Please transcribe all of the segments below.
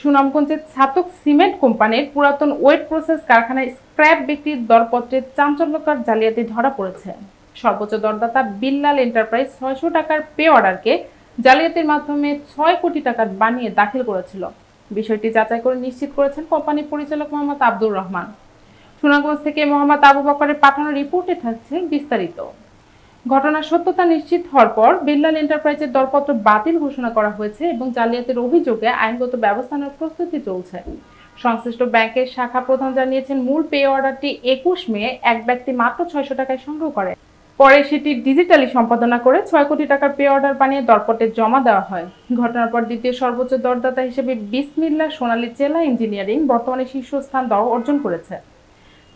সুনামগঞ্জের ছাতক সিমেন্ট কোম্পানির পুরাতন ওয়েট প্রসেস কারখানায় স্ক্র্যাপ বিক্রির দরপত্রে চাঞ্চল্যকর জালিয়াতি ধরা পড়েছে। সর্বোচ্চ দরদাতা বিল্লাল এন্টারপ্রাইজ ৬০০ টাকার পে অর্ডারকে জালিয়াতির মাধ্যমে ৬ কোটি টাকার বানিয়ে দাখিল করেছিল। বিষয়টি যাচাই করে নিশ্চিত করেছেন কোম্পানির পরিচালক মোহাম্মদ আব্দুর রহমান। সুনামগঞ্জ থেকে মোহাম্মদ আবু বকরের পাঠানো রিপোর্টে থাকছে বিস্তারিত। ঘটনার সত্যতা নিশ্চিত হওয়ার পর বিল্লাল এন্টারপ্রাইজের দরপত্র বাতিল ঘোষণা করা হয়েছে এবং জালিয়াতির অভিযোগে আইনগত ব্যবস্থা নেওয়ার প্রস্তুতি চলছে। সংশ্লিষ্ট ব্যাংকের শাখা প্রধান জানিয়েছেন, মূল পে অর্ডারটি ২১ মে এক ব্যক্তি মাত্র ৬০০ টাকায় সংগ্রহ করে। পরে সেটি ডিজিটালি সম্পাদনা করে ৬ কোটি টাকার পে অর্ডার বানিয়ে দরপত্রে জমা দেওয়া হয়। ঘটনার পর দ্বিতীয় সর্বোচ্চ দরদাতা হিসেবে বিসমিল্লাহ সোনালী চেলা ইঞ্জিনিয়ারিং বর্তমানে শীর্ষস্থান অর্জন করেছে।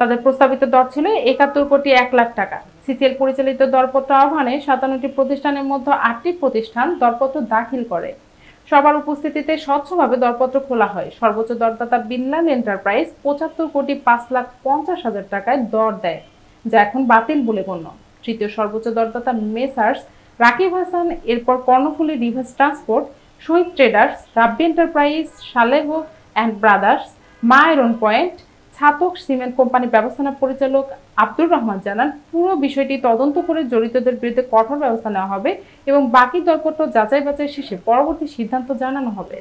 তাদের প্রস্তাবিত দর ছিল ৭১ কোটি ১ লাখ টাকা। সিসিএল পরিচালিত দরপত্র আহ্বানে ৫৭টি প্রতিষ্ঠানের মধ্যে ৮টি প্রতিষ্ঠান দরপত্র দাখিল করে। সবার উপস্থিতিতে স্বচ্ছভাবে দরপত্র খোলা হয়। সর্বোচ্চ দরদাতা বিল্লাল এন্টারপ্রাইজ ৭৫ কোটি ৫,৫০,০০০ টাকায় দর দেয়, যা এখন বাতিল বলে গণ্য। তৃতীয় সর্বোচ্চ দরদাতা মেসার্স রাকিব হাসান, এরপর Karnaphuli rivers transport, Shahid traders, Rabbi enterprise, Saleh and brothers, Maa iron point, Chhatak cement কোম্পানির ব্যবস্থাপনা পরিচালক আব্দুর রহমান জানান, পুরো বিষয়টি তদন্ত করে জড়িতদের বিরুদ্ধে কঠোর ব্যবস্থা নেওয়া হবে এবং বাকি দরপত্র যাচাই বাছাই শেষে পরবর্তী সিদ্ধান্ত জানানো হবে।